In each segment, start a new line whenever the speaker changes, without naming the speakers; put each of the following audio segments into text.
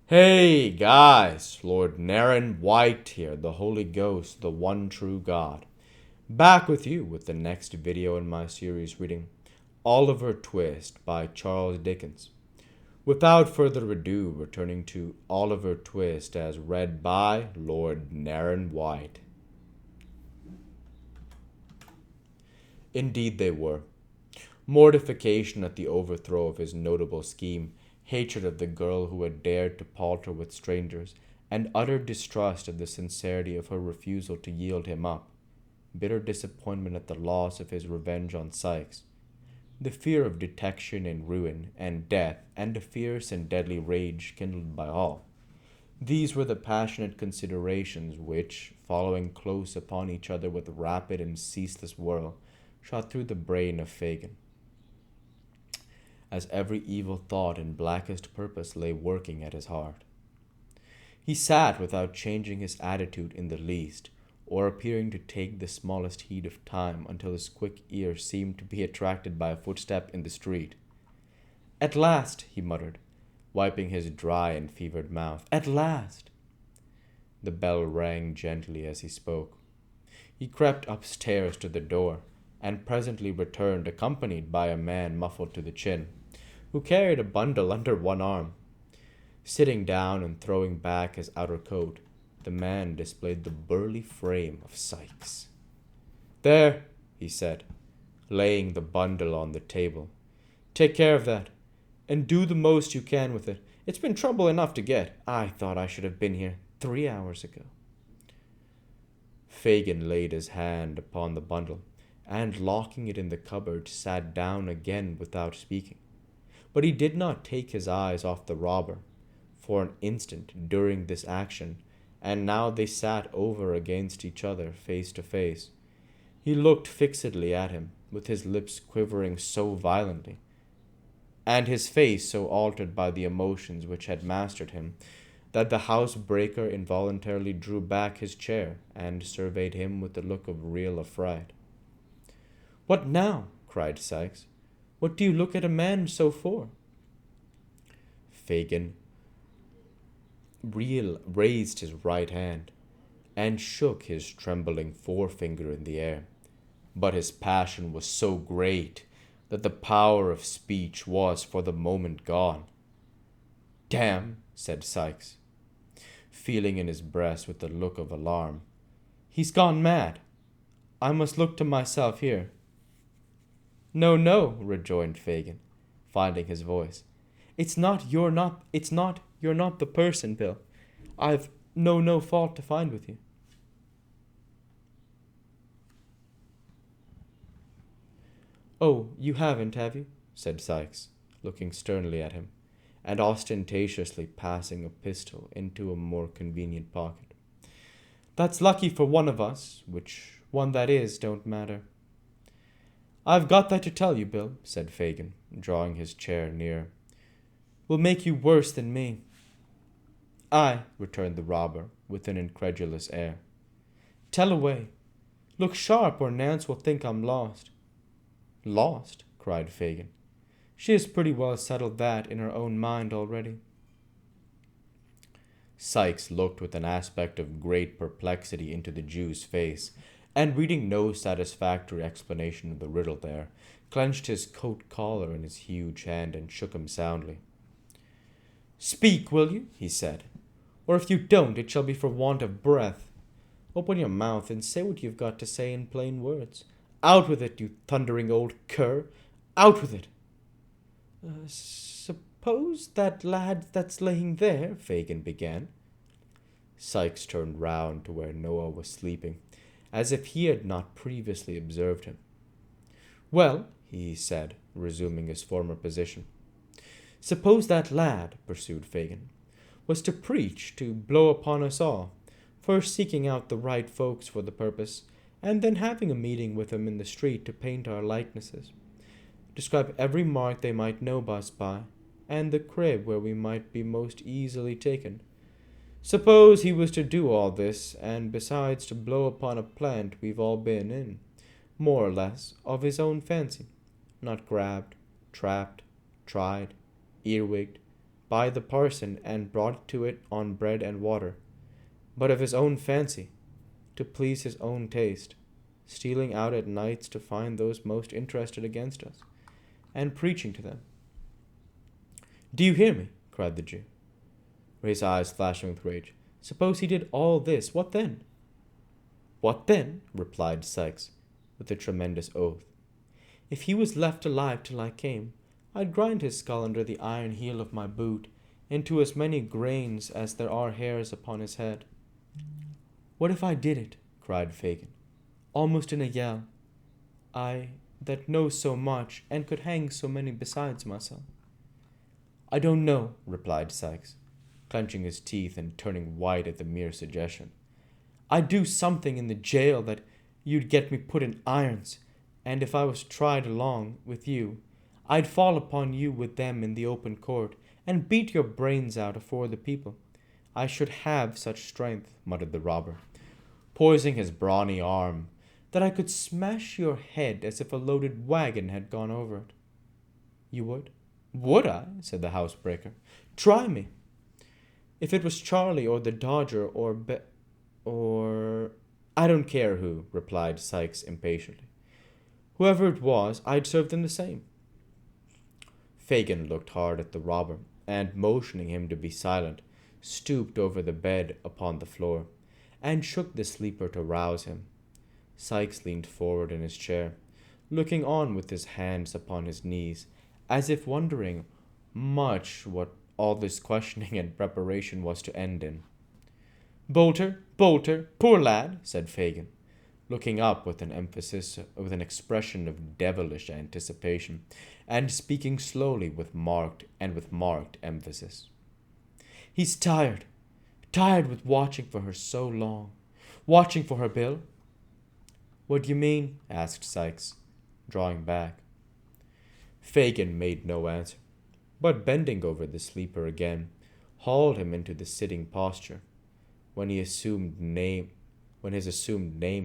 Hey guys, Lord Naren White here, the Holy Ghost, the one true God. Back with you with the next video in my series reading Oliver Twist by Charles Dickens. Without further ado, returning to Oliver Twist as read by Lord Naren White. Indeed they were. Mortification at the overthrow of his notable scheme, hatred of the girl who had dared to palter with strangers, and utter distrust of the sincerity of her refusal to yield him up, bitter disappointment at the loss of his revenge on Sikes, the fear of detection and ruin and death, and a fierce and deadly rage kindled by all. These were the passionate considerations which, following close upon each other with rapid and ceaseless whirl, shot through the brain of Fagin as every evil thought and blackest purpose lay working at his heart. He sat without changing his attitude in the least, or appearing to take the smallest heed of time until his quick ear seemed to be attracted by a footstep in the street. "At last," he muttered, wiping his dry and fevered mouth. "At last!" The bell rang gently as he spoke. He crept upstairs to the door, and presently returned accompanied by a man muffled to the chin, who carried a bundle under one arm. Sitting down and throwing back his outer coat, the man displayed the burly frame of Sikes. "There," he said, laying the bundle on the table. "Take care of that, and do the most you can with it. It's been trouble enough to get. I thought I should have been here 3 hours ago." Fagin laid his hand upon the bundle, and locking it in the cupboard, sat down again without speaking. But he did not take his eyes off the robber for an instant during this action, and now they sat over against each other, face to face. He looked fixedly at him, with his lips quivering so violently, and his face so altered by the emotions which had mastered him, that the housebreaker involuntarily drew back his chair and surveyed him with a look of real affright. "What now?" cried Sikes. "What do you look at a man so for?" Fagin raised his right hand and shook his trembling forefinger in the air, but his passion was so great that the power of speech was for the moment gone. "Damn," said Sikes, feeling in his breast with a look of alarm. "He's gone mad. I must look to myself here." "No, no," rejoined Fagin, finding his voice. It's not you're not the person, Bill. I've no fault to find with you." "Oh, you haven't, have you?" said Sikes, looking sternly at him, and ostentatiously passing a pistol into a more convenient pocket. "That's lucky for one of us, which one that is don't matter." "I've got that to tell you, Bill," said Fagin, drawing his chair nearer. "Will make you worse than me." "Aye," returned the robber, with an incredulous air. "Tell away. Look sharp, or Nance will think I'm lost." "Lost?" cried Fagin. "She has pretty well settled that in her own mind already." Sikes looked with an aspect of great perplexity into the Jew's face, and reading no satisfactory explanation of the riddle there, clenched his coat collar in his huge hand and shook him soundly. "Speak, will you?" he said. "Or if you don't, it shall be for want of breath. Open your mouth and say what you've got to say in plain words. Out with it, you thundering old cur! Out with it!" "Suppose that lad that's laying there," Fagin began. Sikes turned round to where Noah was sleeping, as if he had not previously observed him. "Well," he said, resuming his former position, "suppose that lad," pursued Fagin, "was to preach, to blow upon us all, first seeking out the right folks for the purpose, and then having a meeting with them in the street to paint our likenesses, describe every mark they might know us by, and the crib where we might be most easily taken. Suppose he was to do all this, and besides to blow upon a plant we've all been in, more or less, of his own fancy, not grabbed, trapped, tried, earwigged, by the parson and brought to it on bread and water, but of his own fancy, to please his own taste, stealing out at nights to find those most interested against us, and preaching to them. Do you hear me? Cried the Jew, his eyes flashing with rage. Suppose he did all this, what then? What then? Replied Sikes, with a tremendous oath. If he was left alive till I came, I'd grind his skull under the iron heel of my boot into as many grains as there are hairs upon his head. What if I did it? Cried Fagin, almost in a yell. I that know so much and could hang so many besides myself. I don't know, replied Sikes, clenching his teeth and turning white at the mere suggestion. I'd do something in the jail that you'd get me put in irons, and if I was tried along with you, I'd fall upon you with them in the open court, and beat your brains out afore the people. I should have such strength, muttered the robber, poising his brawny arm, that I could smash your head as if a loaded wagon had gone over it. You would? Would I? Said the housebreaker. Try me. If it was Charlie or the Dodger or I don't care who, replied Sikes impatiently. Whoever it was, I'd serve them the same. Fagin looked hard at the robber, and motioning him to be silent, stooped over the bed upon the floor, and shook the sleeper to rouse him. Sikes leaned forward in his chair, looking on with his hands upon his knees, as if wondering much what all this questioning and preparation was to end in. Bolter, Bolter, poor lad, said Fagin, looking up with an expression of devilish anticipation, and speaking slowly with marked emphasis. He's tired with watching for her so long. Watching for her, Bill? What do you mean? Asked Sikes, drawing back. Fagin made no answer, but bending over the sleeper again, hauled him into the sitting posture. When his assumed name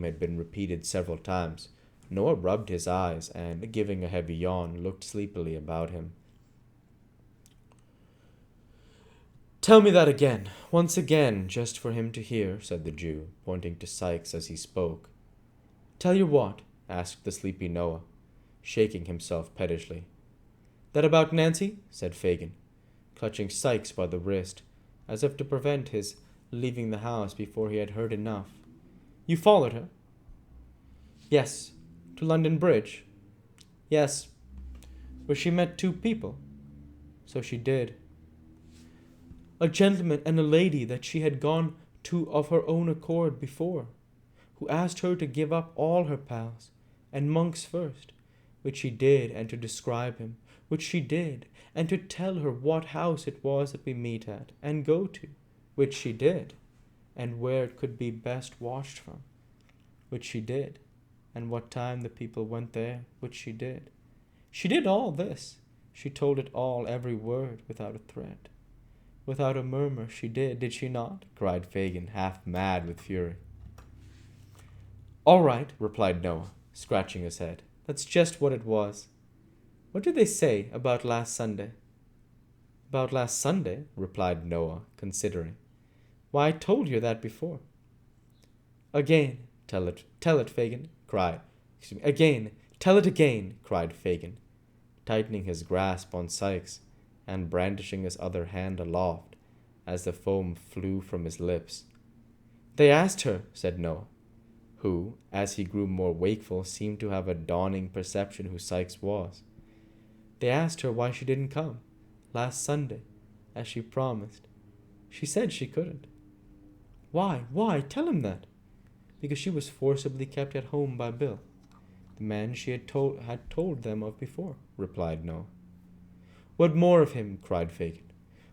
had been repeated several times, Noah rubbed his eyes and, giving a heavy yawn, looked sleepily about him. Tell me that again, once again, just for him to hear, said the Jew, pointing to Sikes as he spoke. Tell you what? Asked the sleepy Noah, shaking himself pettishly. That about Nancy? Said Fagin, clutching Sikes by the wrist, as if to prevent his leaving the house before he had heard enough. You followed her? Yes. To London Bridge? Yes. Where she met two people? So she did. A gentleman and a lady that she had gone to of her own accord before, who asked her to give up all her pals, and Monks first, which she did, and to describe him, which she did, and to tell her what house it was that we meet at, and go to, which she did, and where it could be best watched from, which she did, and what time the people went there, which she did. She did all this. She told it all, every word, without a threat. Without a murmur, she did she not? Cried Fagin, half mad with fury. All right, replied Noah, scratching his head. That's just what it was. What did they say about last Sunday? About last Sunday, replied Noah, considering. Why, I told you that before. Again, tell it, Fagin, cried. Again, tell it again, cried Fagin, tightening his grasp on Sikes, and brandishing his other hand aloft, as the foam flew from his lips. They asked her, said Noah, who, as he grew more wakeful, seemed to have a dawning perception who Sikes was. They asked her why she didn't come, last Sunday, as she promised. She said she couldn't. Why? Tell him that. Because she was forcibly kept at home by Bill, the man she had told them of before, replied Noah. What more of him? Cried Fagin.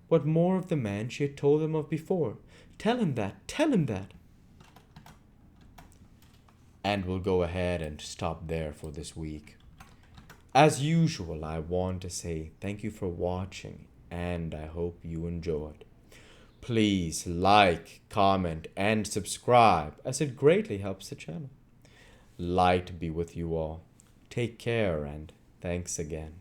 What more of the man she had told them of before? Tell him that. And we'll go ahead and stop there for this week. As usual, I want to say thank you for watching, and I hope you enjoyed. Please like, comment, and subscribe, as it greatly helps the channel. Light be with you all. Take care, and thanks again.